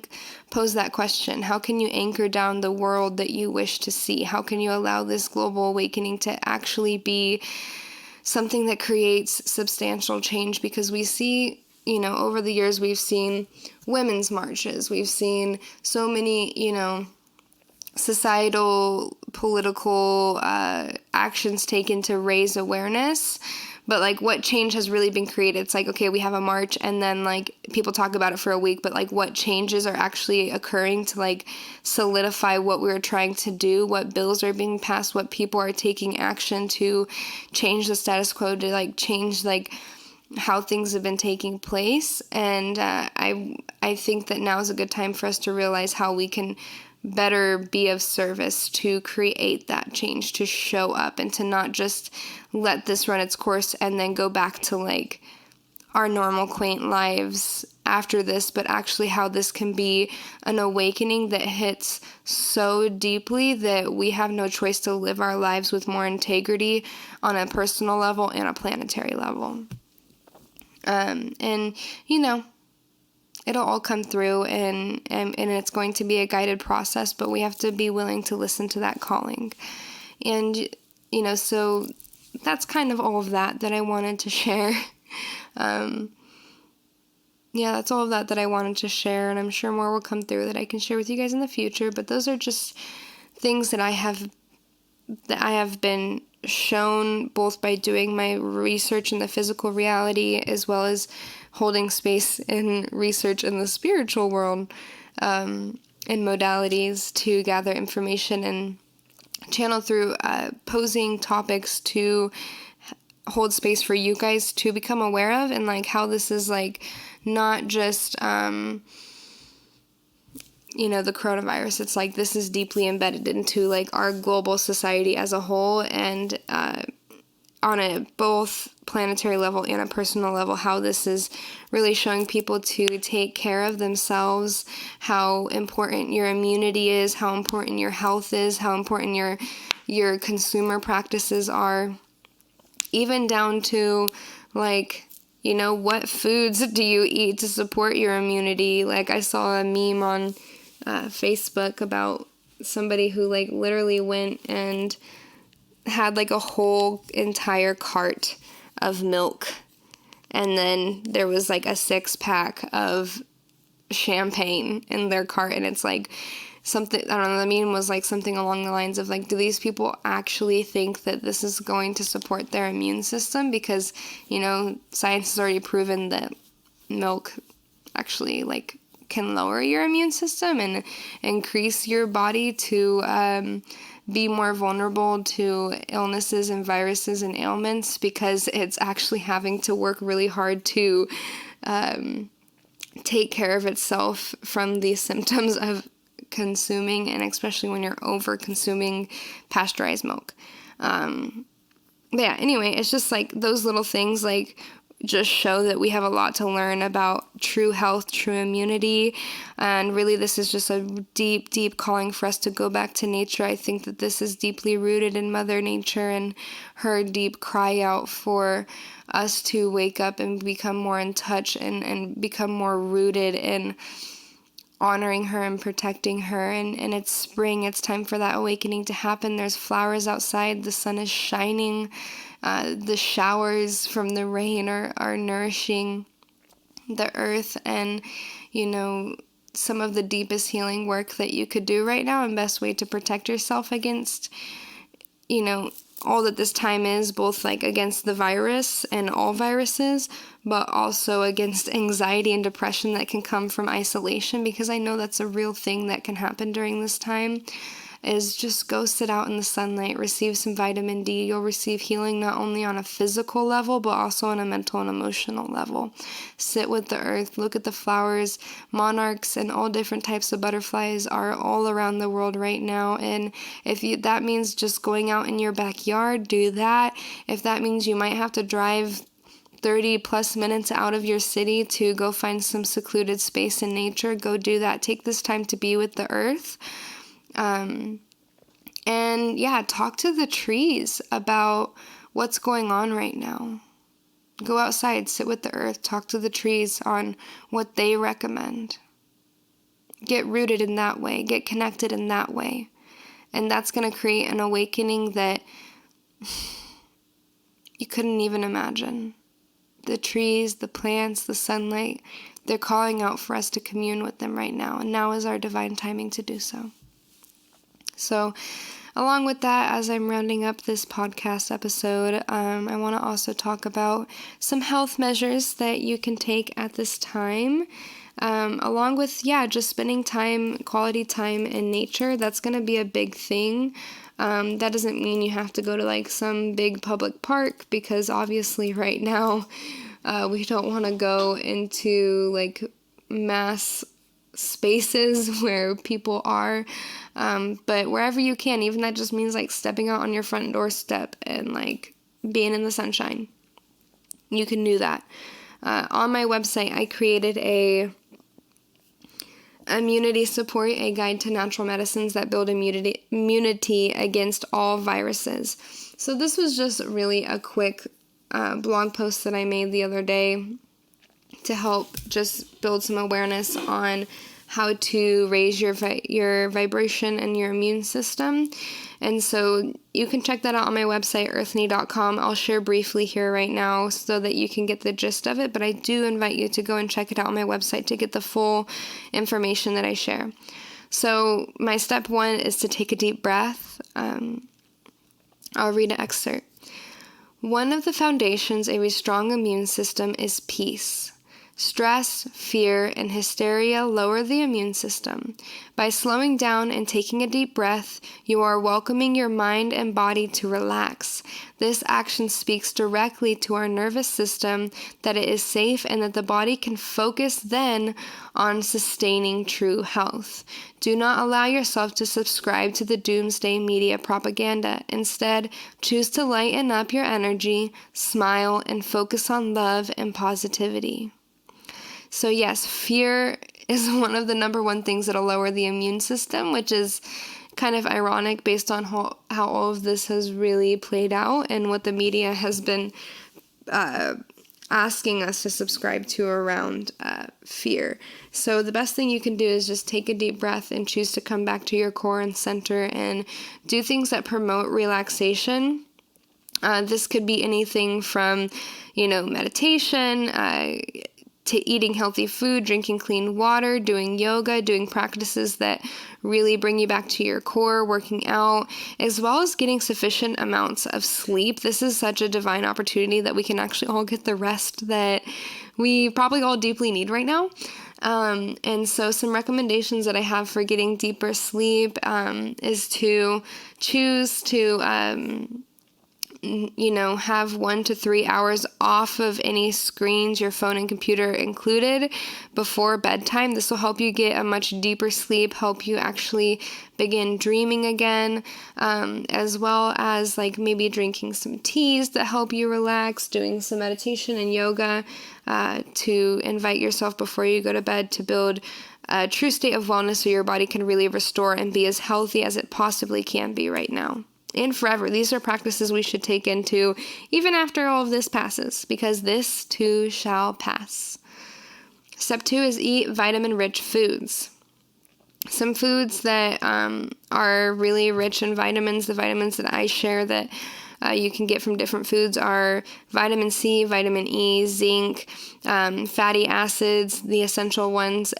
pose that question. How can you anchor down the world that you wish to see? How can you allow this global awakening to actually be something that creates substantial change? Because we see, over the years, we've seen women's marches. We've seen so many, societal, political actions taken to raise awareness. But, what change has really been created? It's okay, we have a march, and then, people talk about it for a week, but, what changes are actually occurring to, solidify what we're trying to do, what bills are being passed, what people are taking action to change the status quo, to, change, how things have been taking place, and I think that now is a good time for us to realize how we can better be of service to create that change, to show up, and to not just let this run its course and then go back to like our normal quaint lives after this, but actually how this can be an awakening that hits so deeply that we have no choice to live our lives with more integrity on a personal level and a planetary level. And you know, it'll all come through, and it's going to be a guided process, but we have to be willing to listen to that calling. And, you know, so that's kind of all of that I wanted to share. Yeah, that's all of that I wanted to share, and I'm sure more will come through that I can share with you guys in the future, but those are just things that I have been shown both by doing my research in the physical reality as well as holding space in research in the spiritual world, in modalities to gather information and channel through posing topics to hold space for you guys to become aware of, and like how this is like not just you know, the coronavirus. It's like this is deeply embedded into like our global society as a whole, and on a both planetary level and a personal level, how this is really showing people to take care of themselves, how important your immunity is, how important your health is, how important your consumer practices are, even down to like, you know, what foods do you eat to support your immunity? Like I saw a meme on Facebook about somebody who like literally went and had like a whole entire cart of milk, and then there was like a 6-pack of champagne in their cart, and it's like something, I don't know, the meme was like something along the lines of like, do these people actually think that this is going to support their immune system? Because, you know, science has already proven that milk actually like can lower your immune system and increase your body to be more vulnerable to illnesses and viruses and ailments, because it's actually having to work really hard to take care of itself from the symptoms of consuming, and especially when you're over consuming pasteurized milk. But yeah, anyway, it's just like those little things like just show that we have a lot to learn about true health, true immunity, and really this is just a deep, deep calling for us to go back to nature. I think that this is deeply rooted in Mother Nature and her deep cry out for us to wake up and become more in touch and become more rooted in honoring her and protecting her. And it's spring, it's time for that awakening to happen. There's flowers outside, the sun is shining, the showers from the rain are nourishing the earth, and you know, some of the deepest healing work that you could do right now and best way to protect yourself against, you know, all that this time is, both like against the virus and all viruses, but also against anxiety and depression that can come from isolation, because I know that's a real thing that can happen during this time, is just go sit out in the sunlight, receive some vitamin D. You'll receive healing not only on a physical level, but also on a mental and emotional level. Sit with the earth, look at the flowers. Monarchs and all different types of butterflies are all around the world right now, and if that means just going out in your backyard, do that. If that means you might have to drive 30 plus minutes out of your city to go find some secluded space in nature, go do that. Take this time to be with the earth. And yeah, talk to the trees about what's going on right now. Go outside, sit with the earth, talk to the trees on what they recommend. Get rooted in that way, get connected in that way. And that's going to create an awakening that you couldn't even imagine. The trees, the plants, the sunlight, they're calling out for us to commune with them right now. And now is our divine timing to do so. So, along with that, as I'm rounding up this podcast episode, I want to also talk about some health measures that you can take at this time, along with, just spending time, quality time in nature. That's going to be a big thing. That doesn't mean you have to go to like some big public park, because obviously right now We don't want to go into like mass spaces where people are, but wherever you can, even that just means like stepping out on your front doorstep and like being in the sunshine. You can do that. On my website, I created a immunity support, a guide to natural medicines that build immunity against all viruses. So this was just really a quick blog post that I made the other day to help just build some awareness on how to raise your vibration and your immune system. And so you can check that out on my website, earthly.com. I'll share briefly here right now so that you can get the gist of it, but I do invite you to go and check it out on my website to get the full information that I share. So my step 1 is to take a deep breath. I'll read an excerpt. One of the foundations of a strong immune system is peace. Stress, fear, and hysteria lower the immune system. By slowing down and taking a deep breath, you are welcoming your mind and body to relax. This action speaks directly to our nervous system that it is safe and that the body can focus then on sustaining true health. Do not allow yourself to subscribe to the doomsday media propaganda. Instead, choose to lighten up your energy, smile, and focus on love and positivity. So yes, fear is one of the number one things that'll lower the immune system, which is kind of ironic based on how all of this has really played out and what the media has been asking us to subscribe to around fear. So the best thing you can do is just take a deep breath and choose to come back to your core and center and do things that promote relaxation. This could be anything from, meditation, to eating healthy food, drinking clean water, doing yoga, doing practices that really bring you back to your core, working out, as well as getting sufficient amounts of sleep. This is such a divine opportunity that we can actually all get the rest that we probably all deeply need right now. And so some recommendations that I have for getting deeper sleep is to choose to have 1 to 3 hours off of any screens, your phone and computer included, before bedtime. This will help you get a much deeper sleep, help you actually begin dreaming again, as well as like maybe drinking some teas that help you relax, doing some meditation and yoga to invite yourself before you go to bed to build a true state of wellness so your body can really restore and be as healthy as it possibly can be right now. And forever. These are practices we should take into even after all of this passes, because this too shall pass. Step 2 is eat vitamin-rich foods. Some foods that are really rich in vitamins, the vitamins that I share that you can get from different foods are vitamin C, vitamin E, zinc, fatty acids, the essential ones,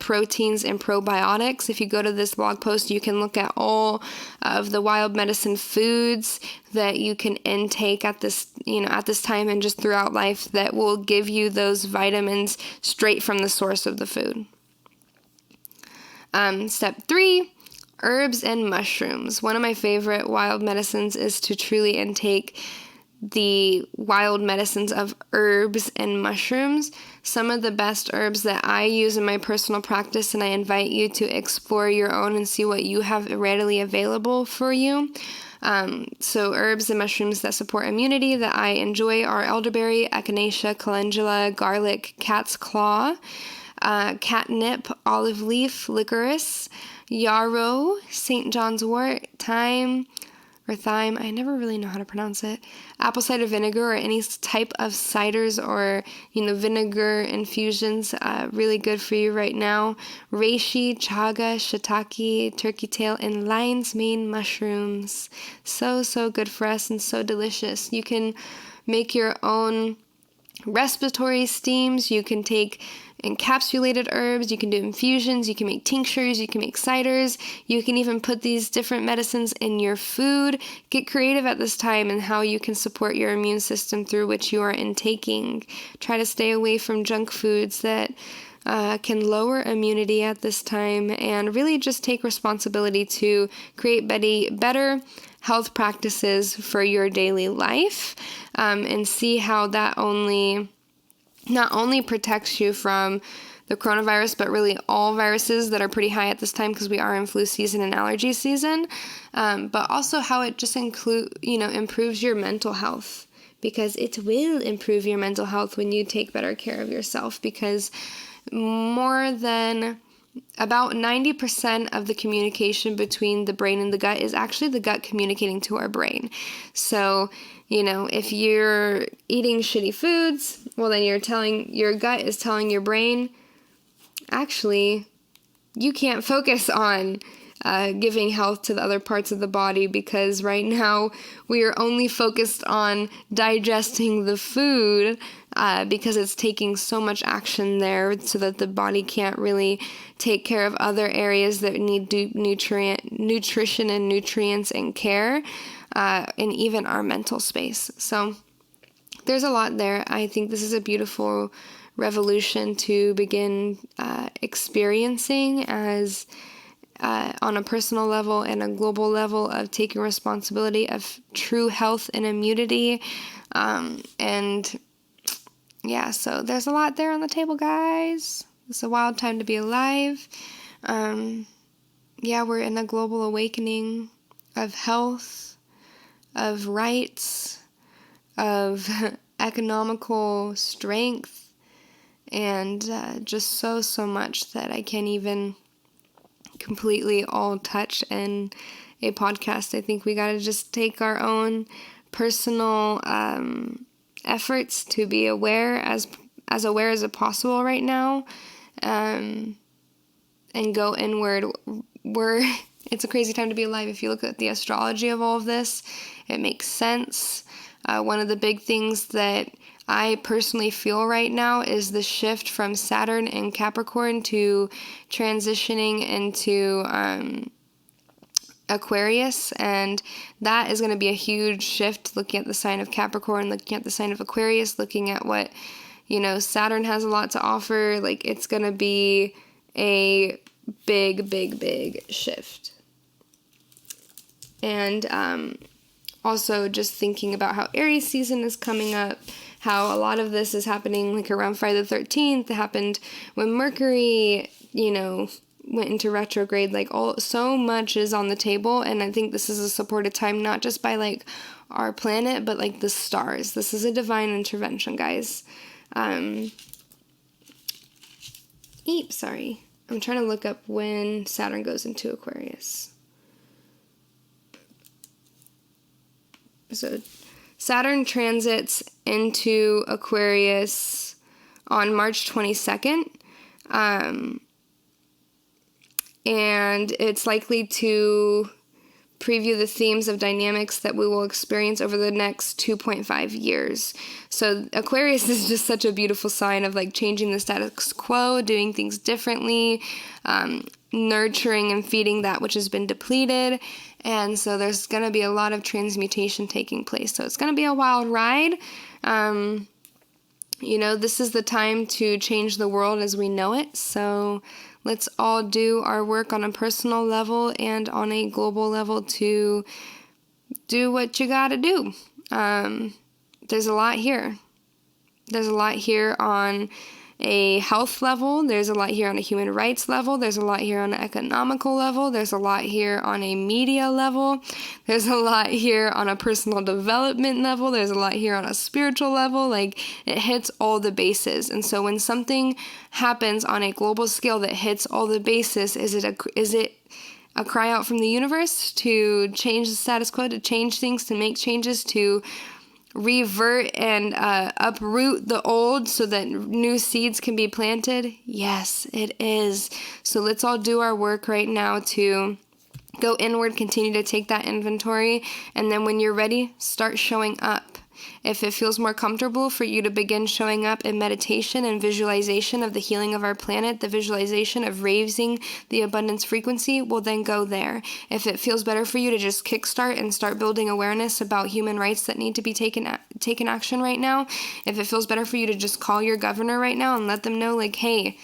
proteins, and probiotics. If you go to this blog post, you can look at all of the wild medicine foods that you can intake at this time and just throughout life that will give you those vitamins straight from the source of the food. Step 3, herbs and mushrooms. One of my favorite wild medicines is to truly intake the wild medicines of herbs and mushrooms. Some of the best herbs that I use in my personal practice, and I invite you to explore your own and see what you have readily available for you. So herbs and mushrooms that support immunity that I enjoy are elderberry, echinacea, calendula, garlic, cat's claw, catnip, olive leaf, licorice, yarrow, St. John's wort, thyme, I never really know how to pronounce it, apple cider vinegar or any type of ciders or, vinegar infusions, really good for you right now, reishi, chaga, shiitake, turkey tail, and lion's mane mushrooms. So good for us and so delicious. You can make your own respiratory steams, you can take encapsulated herbs, you can do infusions, you can make tinctures, you can make ciders, you can even put these different medicines in your food. Get creative at this time and how you can support your immune system through which you are intaking. Try to stay away from junk foods that can lower immunity at this time, and really just take responsibility to create better health practices for your daily life, and see how that only not only protects you from the coronavirus, but really all viruses that are pretty high at this time because we are in flu season and allergy season, but also how it just improves your mental health, because it will improve your mental health when you take better care of yourself, because more than about 90% of the communication between the brain and the gut is actually the gut communicating to our brain. So, if you're eating shitty foods, well, then your gut is telling your brain, actually, you can't focus on giving health to the other parts of the body, because right now we are only focused on digesting the food because it's taking so much action there, so that the body can't really take care of other areas that need nutrition and nutrients and care, and even our mental space. So there's a lot there. I think this is a beautiful revolution to begin experiencing as on a personal level and a global level, of taking responsibility of true health and immunity. So there's a lot there on the table, guys. It's a wild time to be alive. We're in a global awakening of health, of rights, of economical strength, and just so much that I can't even completely all touch in a podcast. I think we got to just take our own personal efforts to be aware, as aware as possible right now, and go inward. It's a crazy time to be alive. If you look at the astrology of all of this, it makes sense. One of the big things that I personally feel right now is the shift from Saturn and Capricorn to transitioning into Aquarius, and that is going to be a huge shift, looking at the sign of Capricorn, looking at the sign of Aquarius, looking at what, Saturn has a lot to offer. Like, it's going to be a big shift. And also just thinking about how Aries season is coming up, how a lot of this is happening like around Friday the 13th. It happened when Mercury, went into retrograde. Like, so much is on the table, and I think this is a supported time, not just by like our planet, but like the stars. This is a divine intervention, guys. Sorry. I'm trying to look up when Saturn goes into Aquarius. So Saturn transits into Aquarius on March 22nd. And it's likely to preview the themes of dynamics that we will experience over the next 2.5 years. So Aquarius is just such a beautiful sign of like changing the status quo, doing things differently, nurturing and feeding that which has been depleted. And so there's going to be a lot of transmutation taking place. So it's going to be a wild ride. This is the time to change the world as we know it. So let's all do our work on a personal level and on a global level to do what you gotta do. There's a lot here. There's a lot here on a health level. There's a lot here on a human rights level. There's a lot here on an economical level. There's a lot here on a media level. There's a lot here on a personal development level. There's a lot here on a spiritual level. Like, it hits all the bases. And so when something happens on a global scale that hits all the bases, is it a cry out from the universe to change the status quo, to change things, to make changes, to revert and uproot the old so that new seeds can be planted? Yes, it is. So let's all do our work right now to go inward, continue to take that inventory, and then when you're ready, start showing up. If it feels more comfortable for you to begin showing up in meditation and visualization of the healing of our planet, the visualization of raising the abundance frequency, well, then go there. If it feels better for you to just kickstart and start building awareness about human rights that need to be taken action right now, if it feels better for you to just call your governor right now and let them know, like, hey,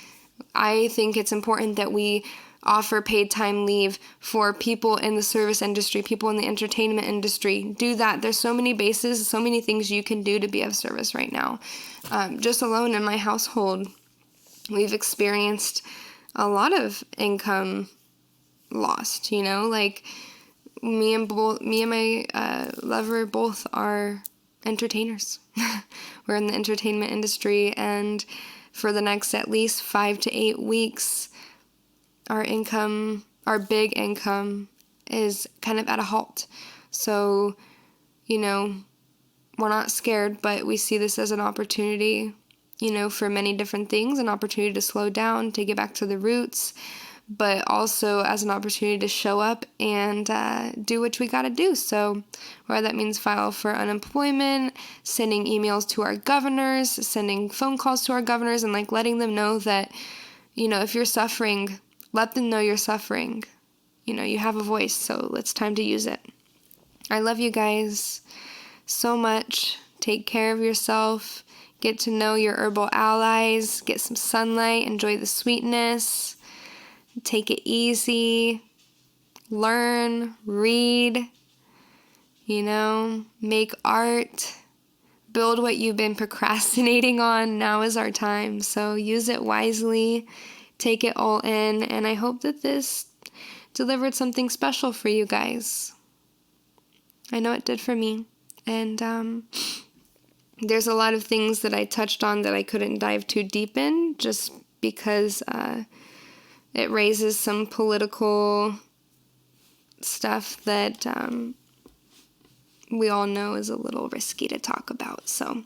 I think it's important that we offer paid time leave for people in the service industry, people in the entertainment industry. Do that. There's so many bases, so many things you can do to be of service right now. Just alone in my household, we've experienced a lot of income lost, like me and my lover both are entertainers. We're in the entertainment industry, and for the next at least 5 to 8 weeks, our big income is kind of at a halt. So, we're not scared, but we see this as an opportunity, for many different things, an opportunity to slow down, to get back to the roots, but also as an opportunity to show up and do what we got to do. So whether that means file for unemployment, sending emails to our governors, sending phone calls to our governors, and letting them know that, if you're suffering, let them know you're suffering. You have a voice, so it's time to use it. I love you guys so much. Take care of yourself. Get to know your herbal allies. Get some sunlight. Enjoy the sweetness. Take it easy, learn, read, make art, build what you've been procrastinating on. Now is our time. So use it wisely, take it all in, and I hope that this delivered something special for you guys. I know it did for me. And there's a lot of things that I touched on that I couldn't dive too deep in just because it raises some political stuff that we all know is a little risky to talk about. So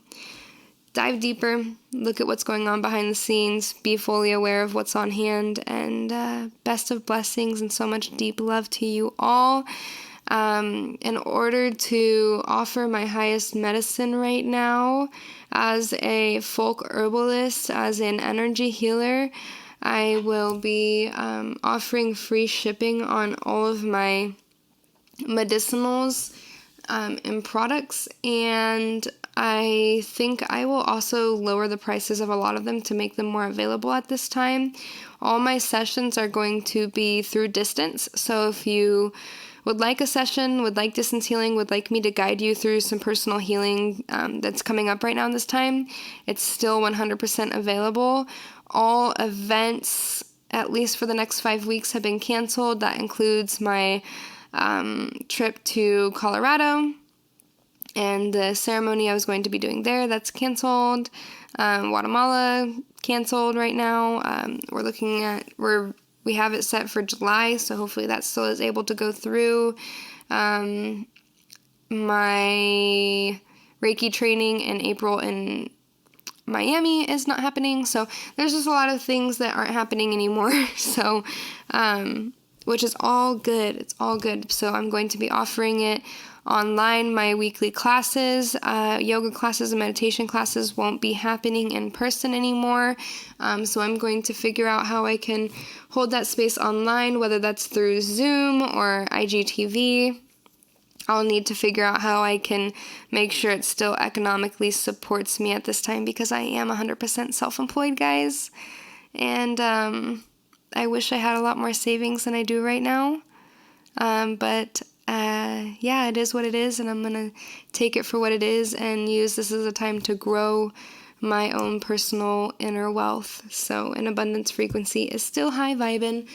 dive deeper, look at what's going on behind the scenes, be fully aware of what's on hand, and best of blessings and so much deep love to you all. In order to offer my highest medicine right now as a folk herbalist, as an energy healer, I will be offering free shipping on all of my medicinals and products, and I think I will also lower the prices of a lot of them to make them more available at this time. All my sessions are going to be through distance, so if you would like a session, would like distance healing, would like me to guide you through some personal healing that's coming up right now in this time, it's still 100% available. All events, at least for the next 5 weeks, have been canceled. That includes my trip to Colorado and the ceremony I was going to be doing there. That's canceled. Guatemala canceled right now. We have it set for July, so hopefully that still is able to go through. My Reiki training in April in Miami is not happening, so there's just a lot of things that aren't happening anymore, so which is all good. It's all good. So I'm going to be offering it online. My weekly classes, yoga classes and meditation classes won't be happening in person anymore, so I'm going to figure out how I can hold that space online, whether that's through Zoom or IGTV. I'll need to figure out how I can make sure it still economically supports me at this time, because I am 100% self-employed, guys. And I wish I had a lot more savings than I do right now. But yeah, it is what it is, and I'm going to take it for what it is and use this as a time to grow my own personal inner wealth. So an abundance frequency is still high vibing.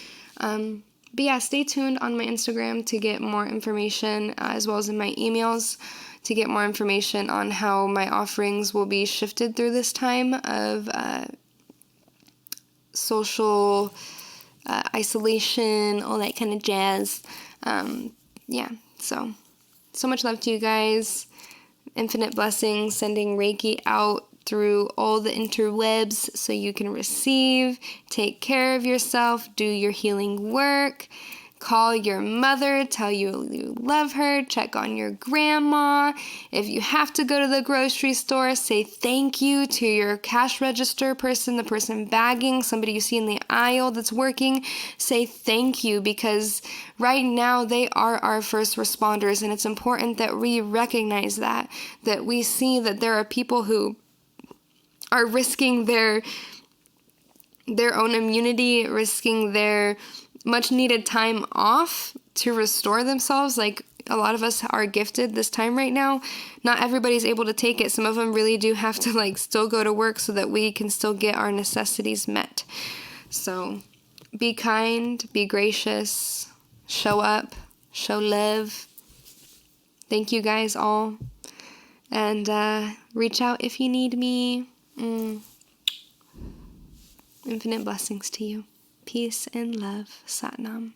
But yeah, stay tuned on my Instagram to get more information, as well as in my emails to get more information on how my offerings will be shifted through this time of social isolation, all that kind of jazz. Yeah, so much love to you guys. Infinite blessings, sending Reiki out through all the interwebs so you can receive. Take care of yourself, do your healing work, call your mother, tell you love her, check on your grandma. If you have to go to the grocery store, say thank you to your cash register person, the person bagging, somebody you see in the aisle that's working. Say thank you, because right now they are our first responders, and it's important that we recognize that we see that there are people who are risking their own immunity, risking their much needed time off to restore themselves. Like, a lot of us are gifted this time right now. Not everybody's able to take it. Some of them really do have to like still go to work so that we can still get our necessities met. So be kind, be gracious, show up, show love. Thank you guys all. And reach out if you need me. Infinite blessings to you. Peace and love. Satnam.